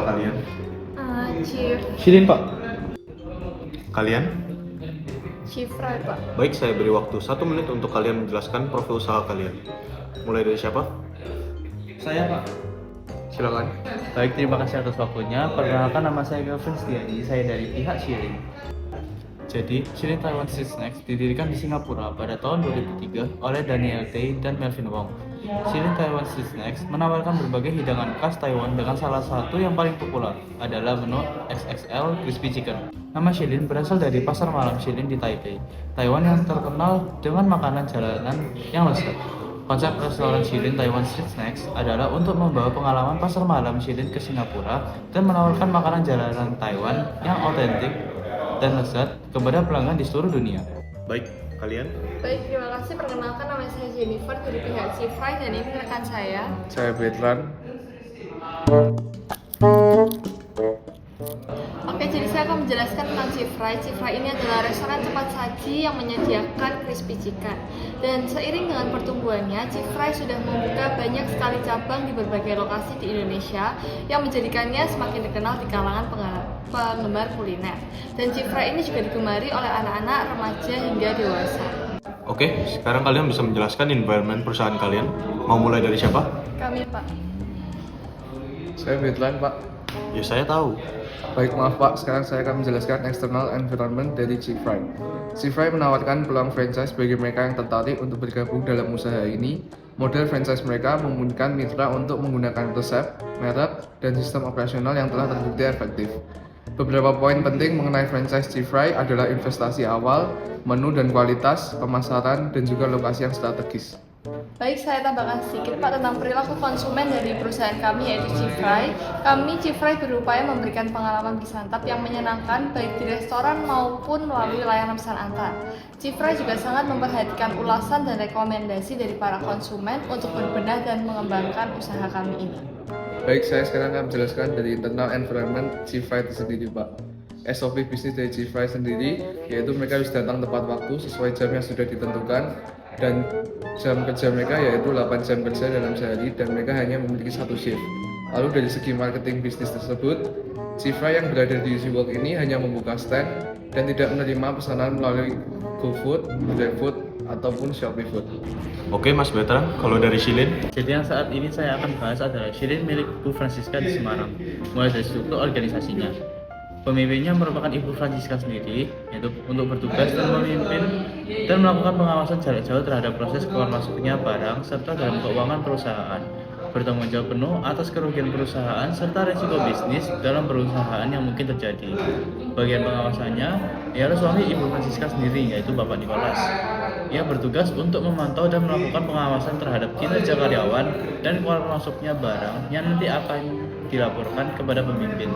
usaha kalian? Chief Shilin Pak. Kalian? Fry Pak. Baik, saya beri waktu 1 menit untuk kalian menjelaskan profil usaha kalian. Mulai dari siapa? Saya Pak. Silakan. Baik, terima kasih atas waktunya. Perkenalkan, nama saya Kelvin Setiadi. Saya dari pihak Shilin. Jadi, Shilin Taiwan Street Snacks didirikan di Singapura pada tahun 2003 oleh Daniel Tay dan Melvin Wong. Shilin Taiwan Street Snacks menawarkan berbagai hidangan khas Taiwan dengan salah satu yang paling populer adalah menu XXL Crispy Chicken. Nama Shilin berasal dari pasar malam Shilin di Taipei, Taiwan yang terkenal dengan makanan jalanan yang lezat. Konsep restoran Shilin Taiwan Street Snacks adalah untuk membawa pengalaman pasar malam Shilin ke Singapura dan menawarkan makanan jalanan Taiwan yang otentik dan lezat kepada pelanggan di seluruh dunia. Baik, kalian? Baik, terima kasih. Perkenalkan, nama saya Jennifer dari pihak Fry dan ini rekan saya. Saya Betran. Oke, jadi saya akan menjelaskan tentang Fry. Fry ini adalah restoran cepat saji yang menyediakan crispy chicken. Dan seiring dengan pertumbuhannya, Fry sudah membuka banyak sekali cabang di berbagai lokasi di Indonesia yang menjadikannya semakin dikenal di kalangan penggemar kuliner. Dan Fry ini juga digemari oleh anak-anak, remaja hingga dewasa. Oke, sekarang kalian bisa menjelaskan environment perusahaan kalian. Mau mulai dari siapa? Kami, Pak. Saya Betran, Pak. Ya, saya tahu. Baik, maaf Pak, sekarang saya akan menjelaskan external environment dari Fry. Fry menawarkan peluang franchise bagi mereka yang tertarik untuk bergabung dalam usaha ini. Model franchise mereka memungkinkan mitra untuk menggunakan resep, merek, dan sistem operasional yang telah terbukti efektif. Beberapa poin penting mengenai franchise Fry adalah investasi awal, menu dan kualitas, pemasaran, dan juga lokasi yang strategis. Baik, saya tambahkan sedikit Pak tentang perilaku konsumen dari perusahaan kami yaitu Fry. Kami Fry berupaya memberikan pengalaman bersantap yang menyenangkan baik di restoran maupun melalui layanan pesan antar. Fry juga sangat memperhatikan ulasan dan rekomendasi dari para konsumen untuk berbenah dan mengembangkan usaha kami ini. Baik, saya sekarang akan menjelaskan dari internal environment Fry itu sendiri, Pak. SOP bisnis dari Fry sendiri yaitu mereka harus datang tepat waktu sesuai jam yang sudah ditentukan, dan jam kerja mereka yaitu 8 jam kerja dalam sehari dan mereka hanya memiliki satu shift. Lalu dari segi marketing bisnis tersebut, Fry yang berada di UC World ini hanya membuka stand dan tidak menerima pesanan melalui GoFood, GrabFood, ataupun Shopee Food. Oke, Mas Betran, kalau dari Shilin? Jadi yang saat ini saya akan bahas adalah Shilin milik Bu Francisca di Semarang, mulai dari struktur organisasinya. Pemimpinnya merupakan Ibu Francisca sendiri, yaitu untuk bertugas dan memimpin dan melakukan pengawasan jarak jauh terhadap proses keluar masuknya barang serta dalam keuangan perusahaan, bertanggung jawab penuh atas kerugian perusahaan serta risiko bisnis dalam perusahaan yang mungkin terjadi. Bagian pengawasannya ialah suami Ibu Francisca sendiri, yaitu Bapak Nicholas. Ia bertugas untuk memantau dan melakukan pengawasan terhadap kinerja karyawan dan keluar masuknya barang yang nanti akan dilaporkan kepada pemimpin.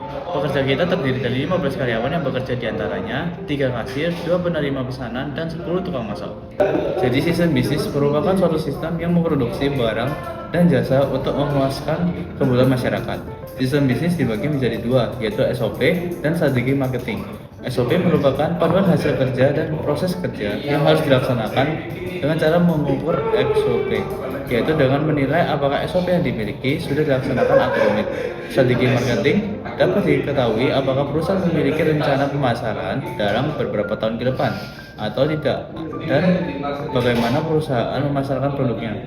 Pekerja kita terdiri dari 15 karyawan yang bekerja di antaranya 3 kasir, 2 penerima pesanan, dan 10 tukang masak. Jadi sistem bisnis merupakan suatu sistem yang memproduksi barang dan jasa untuk memuaskan kebutuhan masyarakat. Sistem bisnis dibagi menjadi 2, yaitu SOP dan strategi marketing. SOP merupakan paduan hasil kerja dan proses kerja yang harus dilaksanakan dengan cara mengukur SOP, yaitu dengan menilai apakah SOP yang dimiliki sudah dilaksanakan atau rumit. Strategi marketing dapat diketahui apakah perusahaan memiliki rencana pemasaran dalam beberapa tahun ke depan atau tidak, dan bagaimana perusahaan memasarkan produknya.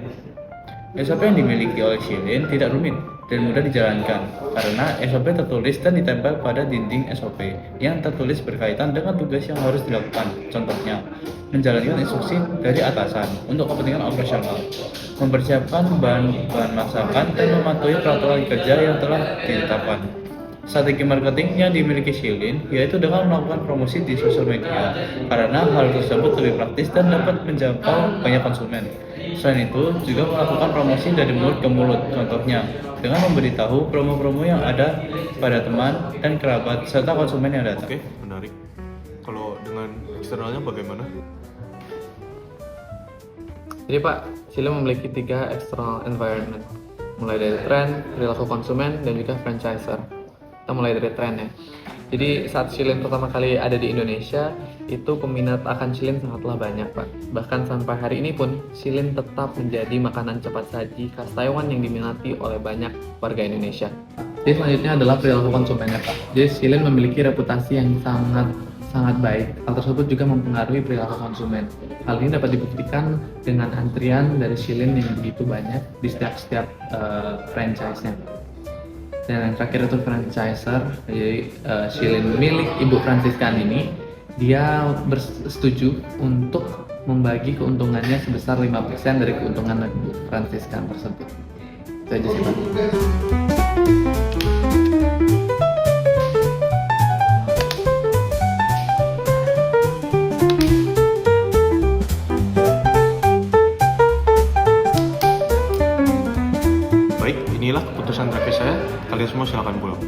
SOP yang dimiliki oleh Shilin tidak rumit dan mudah dijalankan karena SOP tertulis dan ditempel pada dinding SOP yang tertulis berkaitan dengan tugas yang harus dilakukan. Contohnya, menjalankan instruksi dari atasan untuk kepentingan operasional, mempersiapkan bahan masakan, dan mematuhi peraturan kerja yang telah ditetapkan. Strategi marketing yang dimiliki Shilin yaitu dengan melakukan promosi di sosial media karena hal tersebut lebih praktis dan dapat menjangkau banyak konsumen. Selain itu, juga melakukan promosi dari mulut ke mulut, contohnya dengan memberitahu promo-promo yang ada pada teman dan kerabat serta konsumen yang datang. Oke, menarik. Kalau dengan eksternalnya bagaimana? Jadi Pak, Shilin memiliki 3 external environment, mulai dari tren, perilaku konsumen, dan juga franchiser. Kita mulai dari tren ya. Jadi saat Shilin pertama kali ada di Indonesia, itu peminat akan Shilin sangatlah banyak, Pak. Bahkan sampai hari ini pun, Shilin tetap menjadi makanan cepat saji khas Taiwan yang diminati oleh banyak warga Indonesia. Jadi selanjutnya adalah perilaku konsumennya, Pak. Jadi Shilin memiliki reputasi yang sangat baik. Hal tersebut juga mempengaruhi perilaku konsumen. Hal ini dapat dibuktikan dengan antrian dari Shilin yang begitu banyak di setiap franchise-nya. Dan yang terakhir itu franchiser, jadi Shilin milik Ibu Franciscan ini, dia bersetuju untuk membagi keuntungannya sebesar 5% dari keuntungan Ibu Franciscan tersebut. Itu aja sih, Pak. Baik, inilah keputusan terakhir saya. Kalian semua silakan pulang.